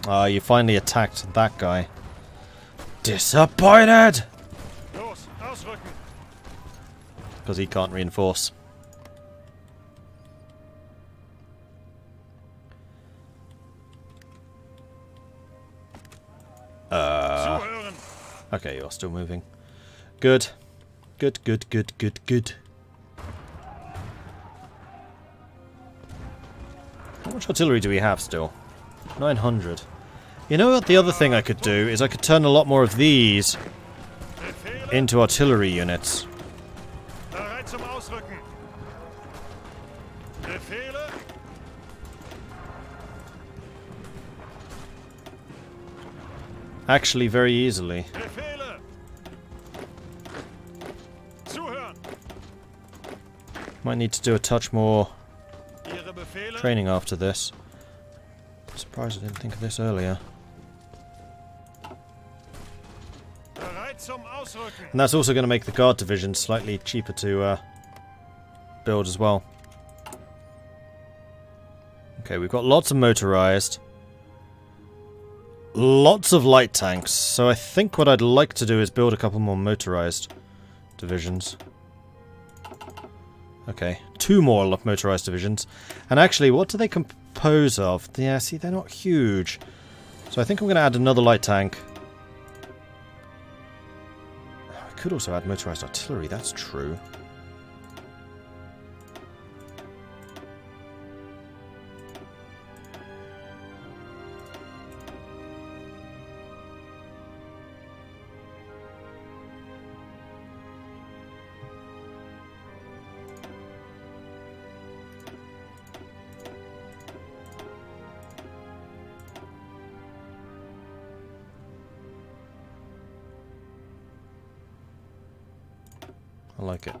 Ah, you finally attacked that guy. Disappointed! Because he can't reinforce. Okay, you're still moving. Good. Good, good, good, good, good. How much artillery do we have still? 900. You know what the other thing I could do is I could turn a lot more of these into artillery units. Actually, very easily. Might need to do a touch more training after this. I'm surprised I didn't think of this earlier. And that's also going to make the guard division slightly cheaper to build as well. Okay, we've got lots of motorized. Lots of light tanks. So I think what I'd like to do is build a couple more motorized divisions. Okay, 2 more motorized divisions. And actually, what do they compose of? Yeah, see, they're not huge. So I think I'm going to add another light tank. I could also add motorized artillery, that's true. I like it.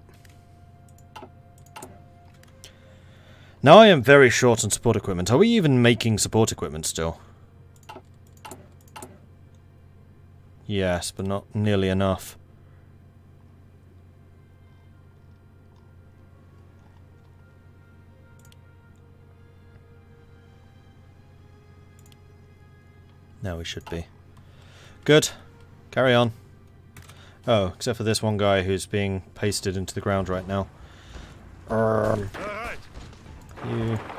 Now I am very short on support equipment. Are we even making support equipment still? Yes, but not nearly enough. Now we should be. Good. Carry on. Oh, except for this one guy who's being pasted into the ground right now. You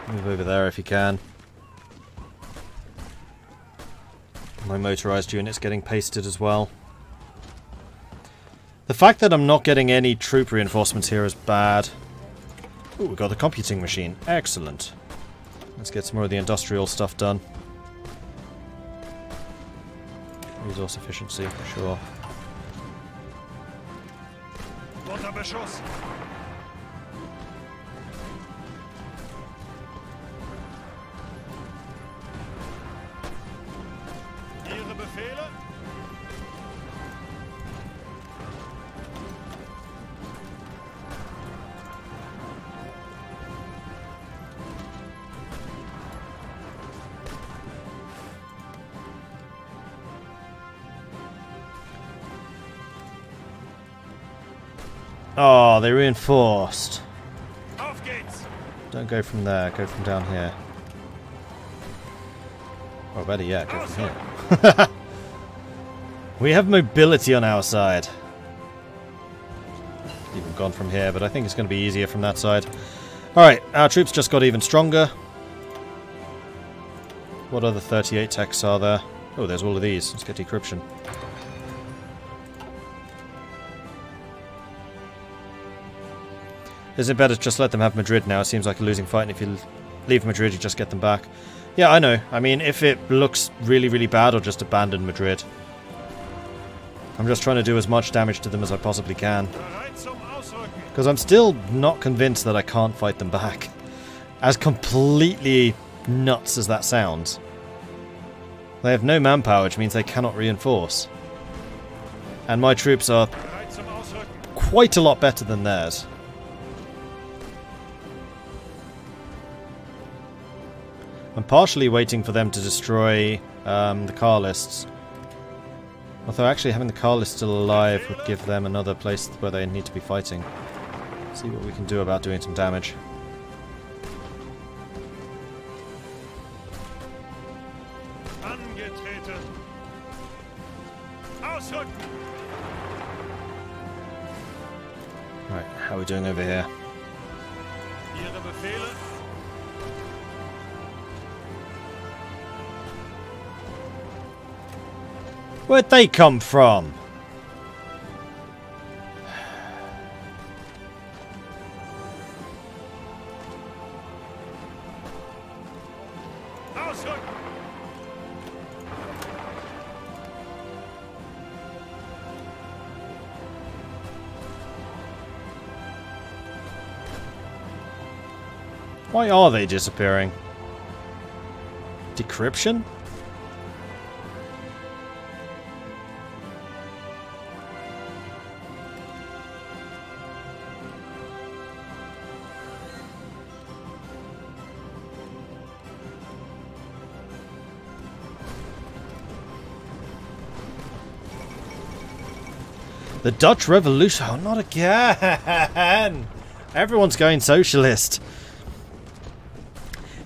move over there if you can. My motorized unit's getting pasted as well. The fact that I'm not getting any troop reinforcements here is bad. Ooh, we got the computing machine. Excellent. Let's get some more of the industrial stuff done. Resource efficiency, sure. Beschuss. Ihre Befehle? Oh, they reinforced. Auf geht's. Don't go from there, go from down here. Or better yet, go from here. We have mobility on our side. Even gone from here, but I think it's going to be easier from that side. Alright, our troops just got even stronger. What other 38 techs are there? Oh, there's all of these. Let's get decryption. Is it better to just let them have Madrid now? It seems like a losing fight, and if you leave Madrid, you just get them back. Yeah, I know. I mean, if it looks really, really bad, I'll just abandon Madrid. I'm just trying to do as much damage to them as I possibly can. Because I'm still not convinced that I can't fight them back. As completely nuts as that sounds. They have no manpower, which means they cannot reinforce. And my troops are quite a lot better than theirs. I'm partially waiting for them to destroy the car lists. Although actually having the car list still alive would give them another place where they need to be fighting. See what we can do about doing some damage. How are we doing over here? Ihre Befehle? Where'd they come from? Ausrücken! Why are they disappearing? Decryption? The Dutch Revolution. Oh, not again! Everyone's going socialist.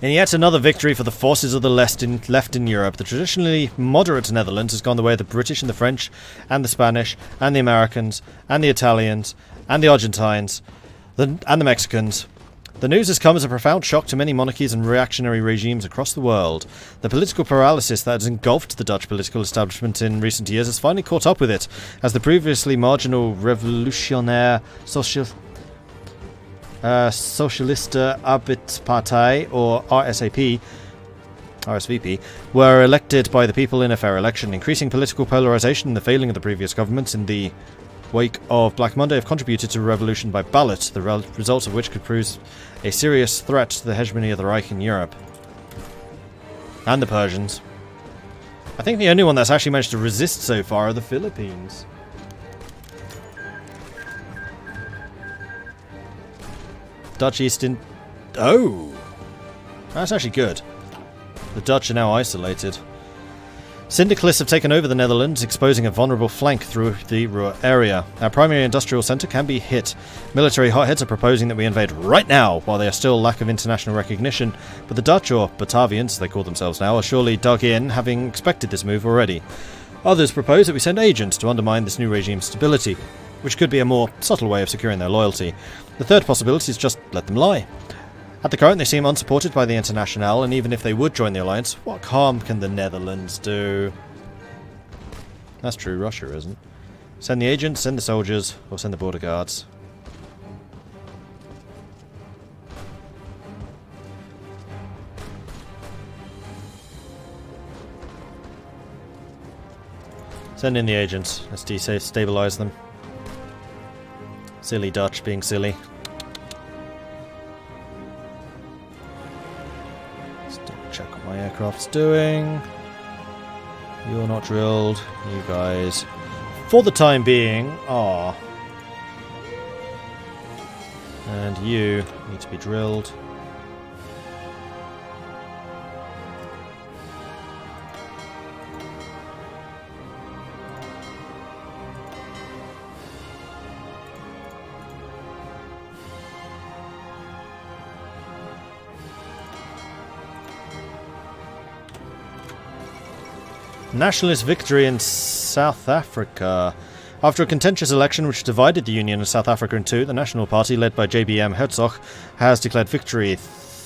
In yet another victory for the forces of the left in Europe, the traditionally moderate Netherlands has gone the way of the British and the French and the Spanish and the Americans and the Italians and the Argentines and the Mexicans. The news has come as a profound shock to many monarchies and reactionary regimes across the world. The political paralysis that has engulfed the Dutch political establishment in recent years has finally caught up with it, as the previously marginal Revolutionaire Socialiste Arbeidspartij, or RSVP, were elected by the people in a fair election. Increasing political polarisation and the failing of the previous governments in the wake of Black Monday have contributed to a revolution by ballot, the result of which could prove a serious threat to the hegemony of the Reich in Europe. And the Persians. I think the only one that's actually managed to resist so far are the Philippines. Dutch East in... Oh! That's actually good. The Dutch are now isolated. Syndicalists have taken over the Netherlands, exposing a vulnerable flank through the Ruhr area. Our primary industrial centre can be hit. Military hotheads are proposing that we invade right now, while they are still lack of international recognition, but the Dutch, or Batavians, they call themselves now, are surely dug in, having expected this move already. Others propose that we send agents to undermine this new regime's stability, which could be a more subtle way of securing their loyalty. The third possibility is just let them lie. At the current, they seem unsupported by the Internationale, and even if they would join the alliance, what harm can the Netherlands do? That's true, Russia isn't. Send the agents, send the soldiers, or send the border guards. Send in the agents. Let's destabilize them. Silly Dutch being silly. Check what my aircraft's doing. You're not drilled. You guys, for the time being, are. And you need to be drilled. Nationalist victory in South Africa. After a contentious election which divided the Union of South Africa in two, the National Party, led by JBM Hertzog, has declared victory,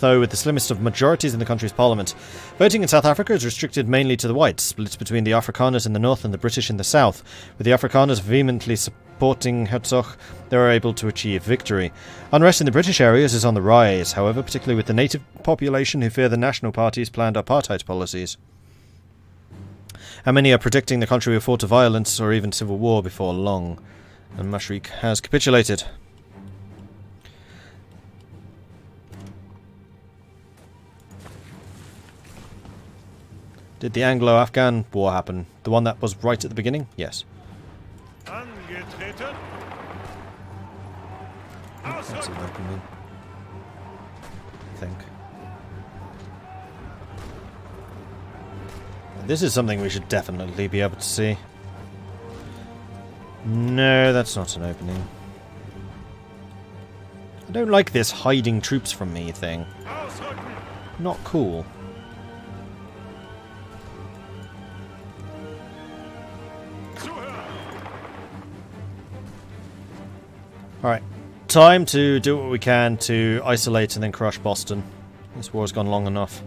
though with the slimmest of majorities in the country's parliament. Voting in South Africa is restricted mainly to the whites, split between the Afrikaners in the north and the British in the south. With the Afrikaners vehemently supporting Hertzog, they were able to achieve victory. Unrest in the British areas is on the rise, however, particularly with the native population who fear the National Party's planned apartheid policies. And many are predicting the country will fall to violence or even civil war before long. And Mashrik has capitulated. Did the Anglo-Afghan war happen? The one that was right at the beginning? Yes. Angetreten. That's an opening, I think. This is something we should definitely be able to see. No, that's not an opening. I don't like this hiding troops from me thing. Not cool. Alright. time to do what we can to isolate and then crush Boston. This war's gone long enough.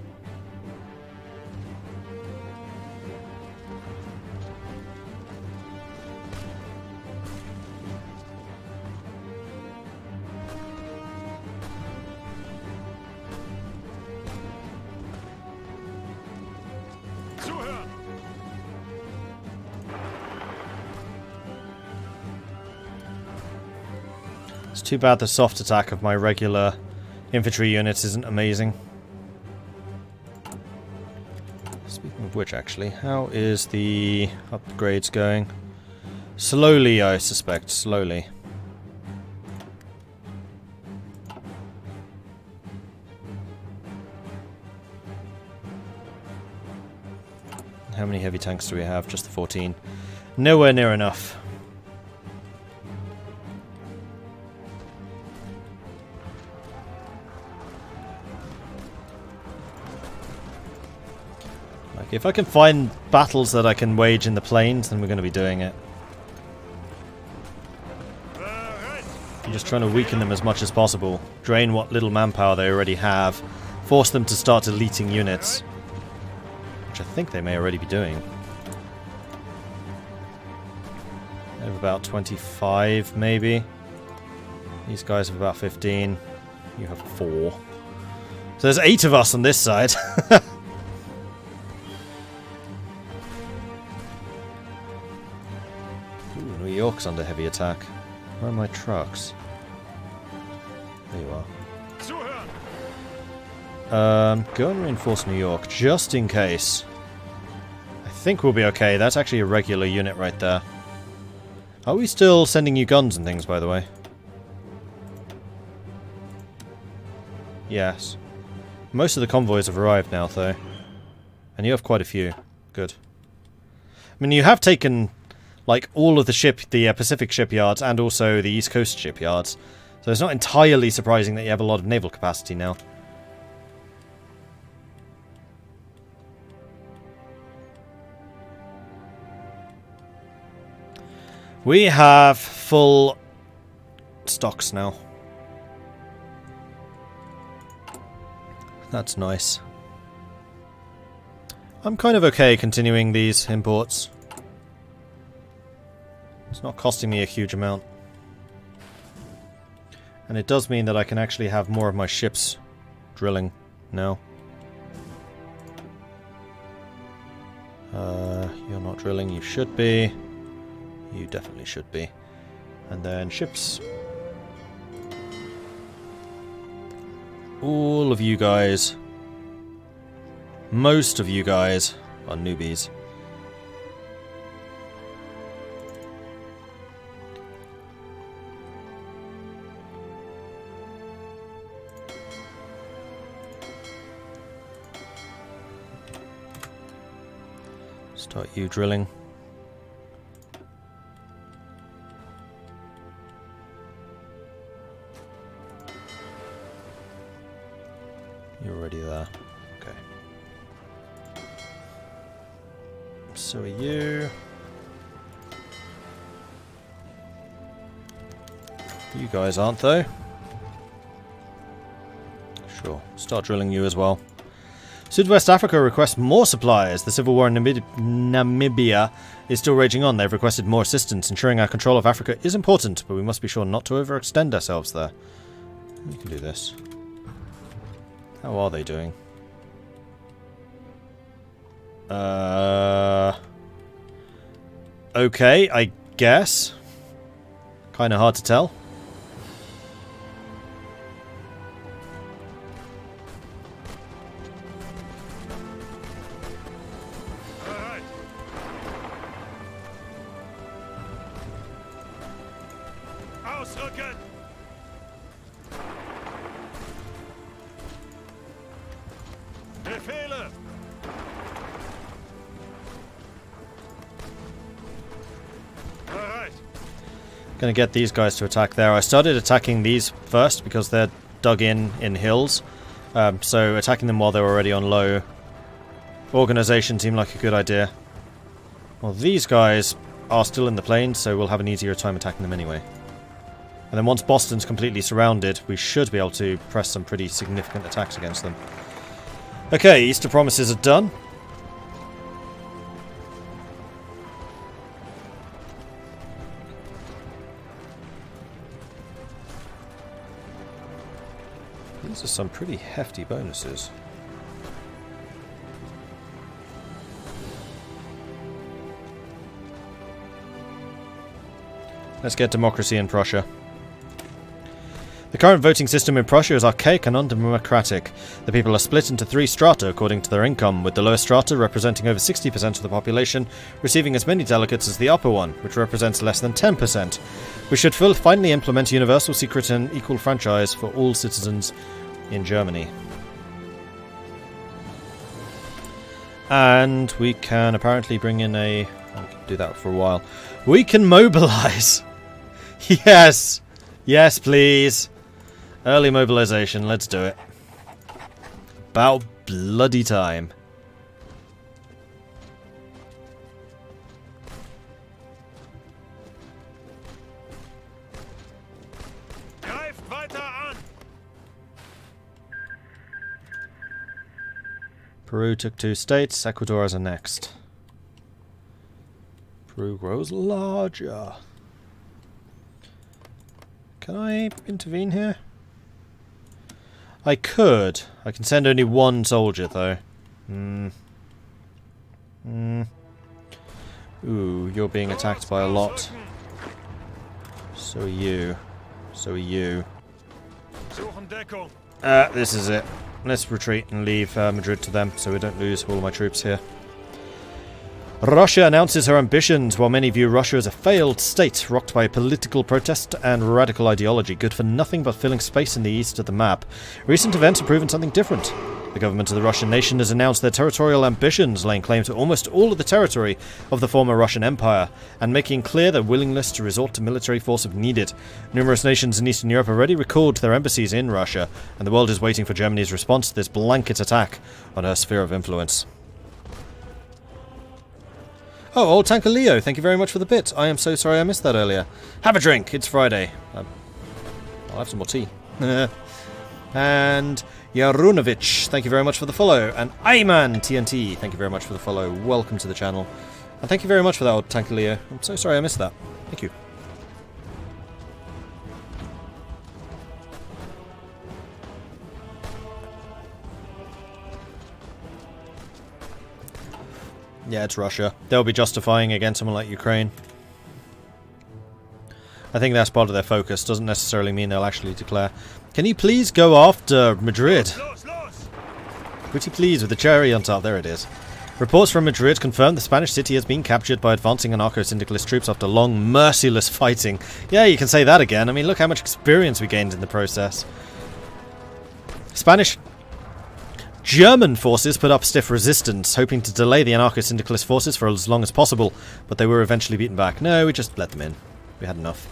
It's too bad the soft attack of my regular infantry units isn't amazing. Speaking of which, actually, how is the upgrades going? Slowly, I suspect. Slowly. How many heavy tanks do we have? Just the 14. Nowhere near enough. If I can find battles that I can wage in the plains, then we're going to be doing it. I'm just trying to weaken them as much as possible. Drain what little manpower they already have. Force them to start deleting units. Which I think they may already be doing. They have about 25, maybe. These guys have about 15. You have 4. So there's 8 of us on this side. New York's under heavy attack. Where are my trucks? There you are. Go and reinforce New York, just in case. I think we'll be okay. That's actually a regular unit right there. Are we still sending you guns and things, by the way? Yes. Most of the convoys have arrived now, though. And you have quite a few. Good. I mean, you have taken like all of the Pacific shipyards and also the East Coast shipyards. So it's not entirely surprising that you have a lot of naval capacity now. We have full stocks now. That's nice. I'm kind of okay continuing these imports. It's not costing me a huge amount. And it does mean that I can actually have more of my ships drilling now. You're not drilling, you should be. You definitely should be. And then ships. All of you guys, most of you guys, are newbies. Start you drilling. You're already there. Okay. So are you. You guys aren't, though. Sure. Start drilling you as well. Sudwest Africa requests more supplies. The civil war in Namibia is still raging on. They've requested more assistance. Ensuring our control of Africa is important, but we must be sure not to overextend ourselves there. We can do this. How are they doing? Okay, I guess. Kinda hard to tell. Gonna get these guys to attack there. I started attacking these first because they're dug in hills. So attacking them while they're already on low organization seemed like a good idea. Well, these guys are still in the plains, so we'll have an easier time attacking them anyway. And then once Boston's completely surrounded, we should be able to press some pretty significant attacks against them. Okay, Easter promises are done. These are some pretty hefty bonuses. Let's get democracy in Prussia. The current voting system in Prussia is archaic and undemocratic. The people are split into 3 strata according to their income, with the lowest strata representing over 60% of the population, receiving as many delegates as the upper one, which represents less than 10%. We should finally implement universal, secret and equal franchise for all citizens in Germany. And we can apparently bring in a... we can do that for a while. We can mobilize! Yes! Yes, please! Early mobilization, let's do it. About bloody time. Greift weiter an! Peru took 2 states, Ecuador is next. Peru grows larger. Can I intervene here? I could. I can send only 1 soldier though. Ooh, you're being attacked by a lot. So are you. So are you. This is it. Let's retreat and leave Madrid to them so we don't lose all of my troops here. Russia announces her ambitions, while many view Russia as a failed state, rocked by political protest and radical ideology, good for nothing but filling space in the east of the map. Recent events have proven something different. The government of the Russian nation has announced their territorial ambitions, laying claim to almost all of the territory of the former Russian Empire, and making clear their willingness to resort to military force if needed. Numerous nations in Eastern Europe already recalled their embassies in Russia, and the world is waiting for Germany's response to this blanket attack on her sphere of influence. Oh, old Tanker Leo, thank you very much for the bit. I am so sorry I missed that earlier. Have a drink, it's Friday. I'll have some more tea. And Yarunovich, thank you very much for the follow. And Ayman TNT, thank you very much for the follow. Welcome to the channel. And thank you very much for that, old Tanker Leo. I'm so sorry I missed that. Thank you. Yeah, it's Russia. They'll be justifying against someone like Ukraine. I think that's part of their focus. Doesn't necessarily mean they'll actually declare. Can you please go after Madrid? Pretty please with the cherry on top. There it is. Reports from Madrid confirm the Spanish city has been captured by advancing anarcho-syndicalist troops after long, merciless fighting. Yeah, you can say that again. I mean, look how much experience we gained in the process. German forces put up stiff resistance, hoping to delay the anarcho-syndicalist forces for as long as possible, but they were eventually beaten back. No, we just let them in. We had enough.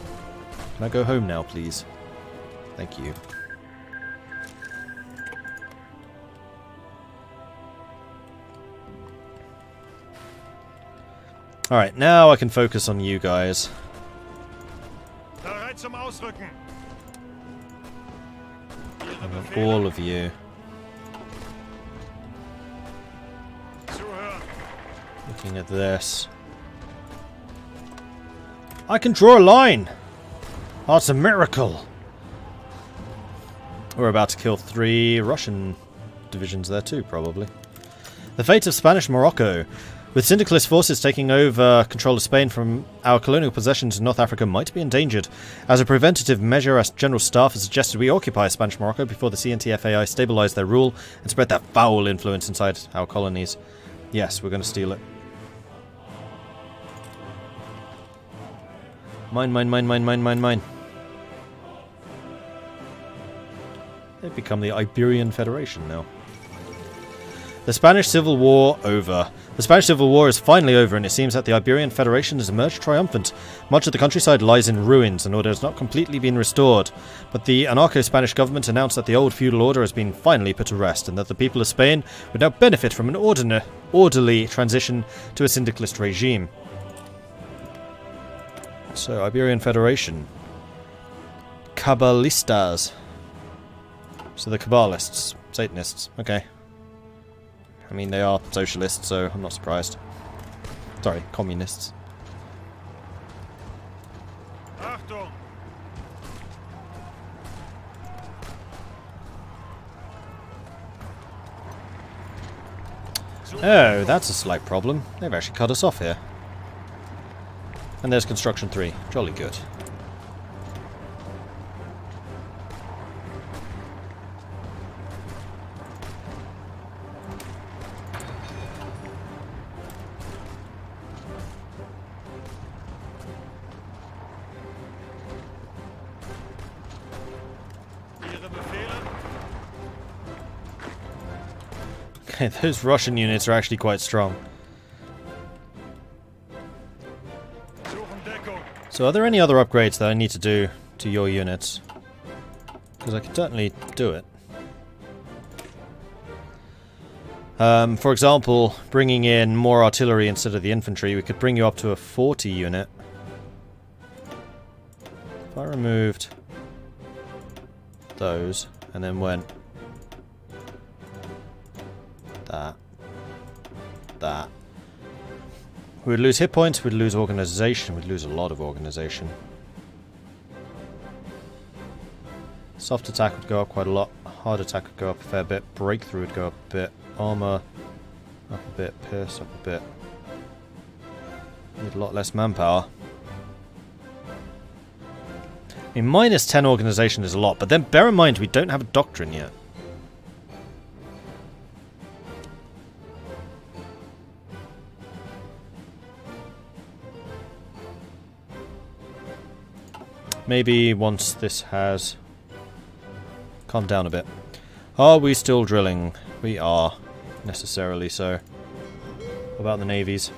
Can I go home now, please? Thank you. Alright, now I can focus on you guys. All of you. Looking at this. I can draw a line! Oh, it's a miracle! We're about to kill 3 Russian divisions there too, probably. The fate of Spanish Morocco. With syndicalist forces taking over control of Spain from our colonial possessions in North Africa might be endangered. As a preventative measure, our General Staff has suggested we occupy Spanish Morocco before the CNTFAI stabilise their rule and spread that foul influence inside our colonies. Yes, we're going to steal it. Mine, mine, mine, mine, mine, mine, mine. They've become the Iberian Federation now. The Spanish Civil War over. The Spanish Civil War is finally over, and it seems that the Iberian Federation has emerged triumphant. Much of the countryside lies in ruins, and order has not completely been restored. But the anarcho-Spanish government announced that the old feudal order has been finally put to rest, and that the people of Spain would now benefit from an orderly transition to a syndicalist regime. So, Iberian Federation. Kabbalistas. So the Kabbalists. Satanists. Okay. I mean, they are socialists, so I'm not surprised. Sorry, communists. Achtung! Oh, that's a slight problem. They've actually cut us off here. And there's Construction 3. Jolly good. Ihre Befehle? Okay, those Russian units are actually quite strong. Suchen Deckung. So are there any other upgrades that I need to do to your units? Because I can certainly do it. For example, bringing in more artillery instead of the infantry, we could bring you up to a 40 unit. If I removed those and then went that. We would lose hit points, we'd lose organization, we'd lose a lot of organization. Soft attack would go up quite a lot, hard attack would go up a fair bit, breakthrough would go up a bit, armor up a bit, pierce up a bit. Need a lot less manpower. I mean, minus 10 organization is a lot, but then bear in mind we don't have a doctrine yet. Maybe once this has calmed down a bit. Are we still drilling? We are. Necessarily so. What about the navies?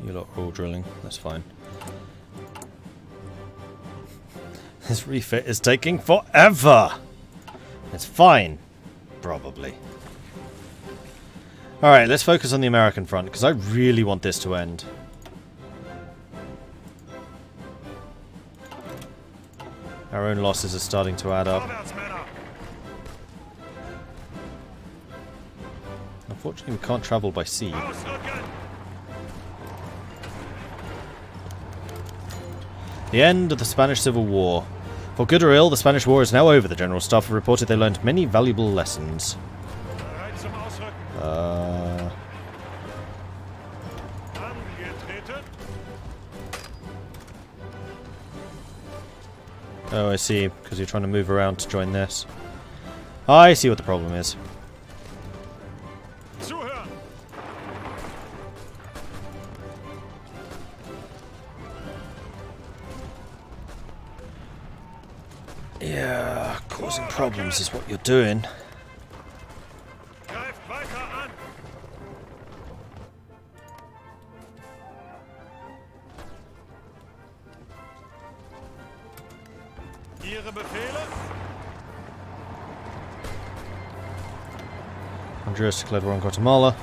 You lot are all drilling. That's fine. This refit is taking forever! It's fine. Probably. Alright, let's focus on the American front, because I really want this to end. Our own losses are starting to add up. Unfortunately, we can't travel by sea. The end of the Spanish Civil War. For good or ill, the Spanish War is now over. The General Staff have reported they learned many valuable lessons. Oh, I see. Because you're trying to move around to join this. I see what the problem is. Yeah, causing problems is what you're doing. Ihre Befehle? Honduras declared war on Guatemala.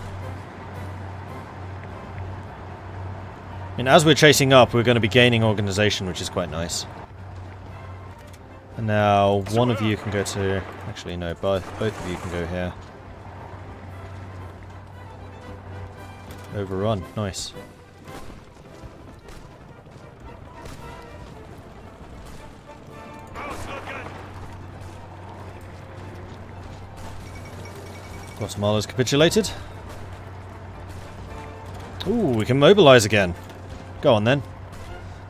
And as we're chasing up, we're going to be gaining organization, which is quite nice. And now one of you can go to... Actually, no, both of you can go here. Overrun. Nice. Guatemala's capitulated. Ooh, we can mobilize again. Go on then.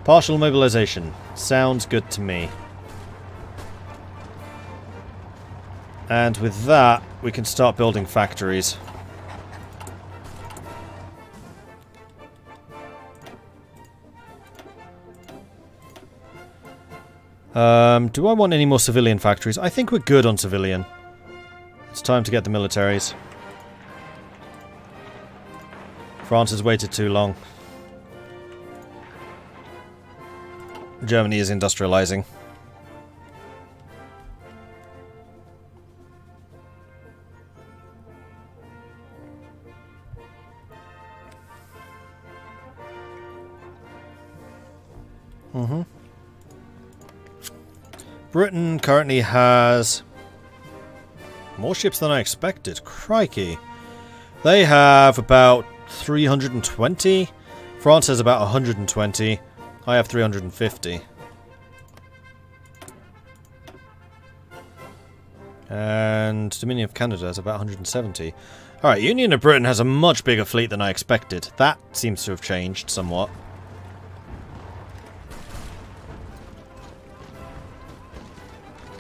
Partial mobilization. Sounds good to me. And with that, we can start building factories. Do I want any more civilian factories? I think we're good on civilian. It's time to get the militaries. France has waited too long. Germany is industrializing. Mm-hmm. Britain currently has more ships than I expected. Crikey. They have about 320. France has about 120. I have 350. And Dominion of Canada has about 170. Alright, Union of Britain has a much bigger fleet than I expected. That seems to have changed somewhat.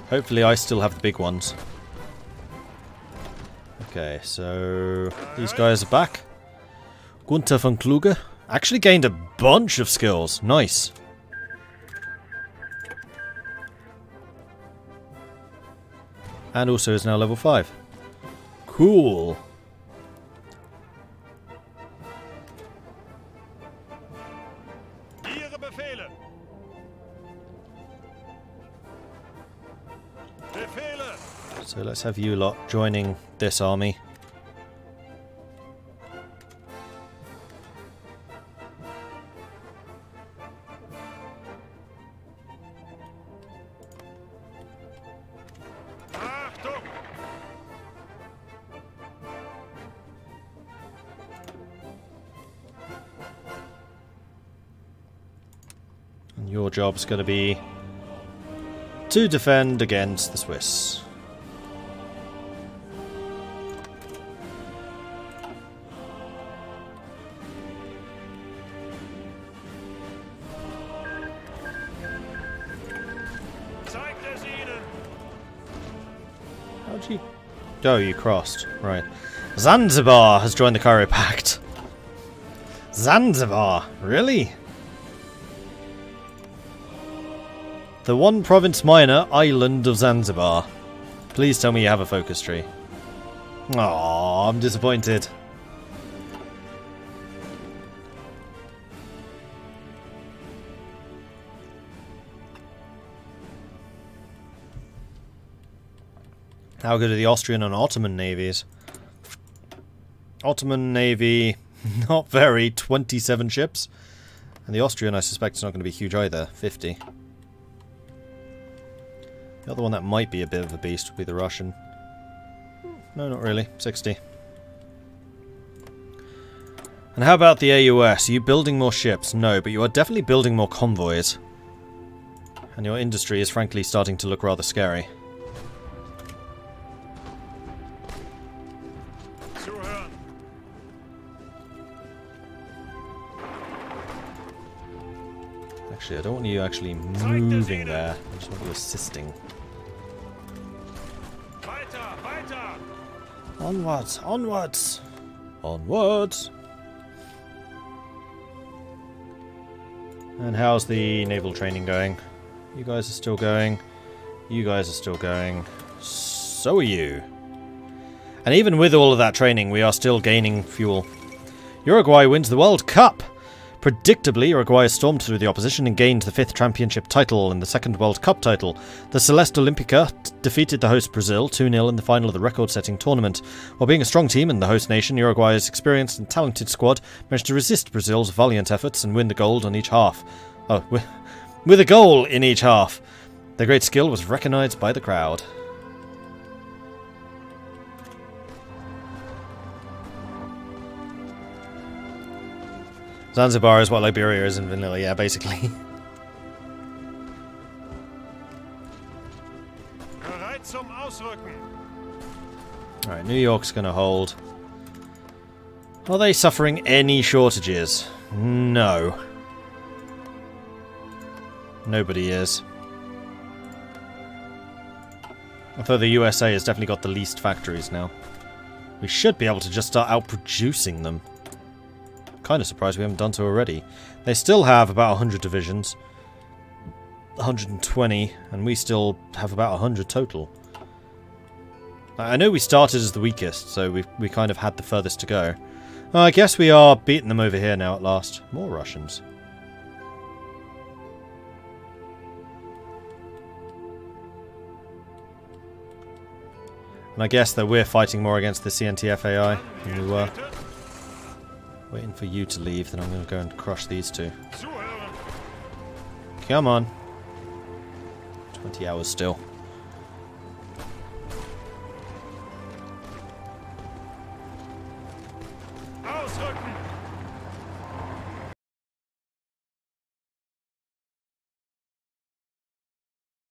Hopefully I still have the big ones. Okay, so these guys are back. Gunther von Kluge actually gained a bunch of skills. Nice. And also is now level 5. Cool. Ihre Befehle. Befehle. So let's have you lot joining this army. Achtung. And your job's going to be to defend against the Swiss. Zeigt es ihnen. How'd you... Oh, you crossed. Right. Zanzibar has joined the Cairo Pact. Zanzibar? Really? The one province minor island of Zanzibar. Please tell me you have a focus tree. Aww, I'm disappointed. How good are the Austrian and Ottoman navies? Ottoman navy, not very, 27 ships. And the Austrian, I suspect, is not going to be huge either, 50. The other one that might be a bit of a beast would be the Russian. No, not really, 60. And how about the AUS? Are you building more ships? No, but you are definitely building more convoys. And your industry is frankly starting to look rather scary. Zuhören. Actually, I don't want you actually moving there. I just want you assisting. Weiter, weiter. Onwards, onwards, onwards. And how's the naval training going? You guys are still going. You guys are still going. So are you. And even with all of that training, we are still gaining fuel. Uruguay wins the World Cup! Predictably, Uruguay stormed through the opposition and gained the 5th championship title and the 2nd World Cup title. The Celeste Olympica defeated the host Brazil 2-0 in the final of the record-setting tournament. While being a strong team in the host nation, Uruguay's experienced and talented squad managed to resist Brazil's valiant efforts and win the gold on each half. Oh, with a goal in each half! Their great skill was recognised by the crowd. Zanzibar is what Liberia is in vanilla, yeah, basically. Bereit zum Ausrücken. Alright, New York's gonna hold. Are they suffering any shortages? No. Nobody is. Although the USA has definitely got the least factories now. We should be able to just start outproducing them. Kind of surprised we haven't done so already. They still have about 100 divisions. 120, and we still have about 100 total. I know we started as the weakest, so we kind of had the furthest to go. I guess we are beating them over here now at last. More Russians. And I guess that we're fighting more against the CNTFAI than we were. Waiting for you to leave, then I'm going to go and crush these two. Zuhören. Come on. 20 hours still.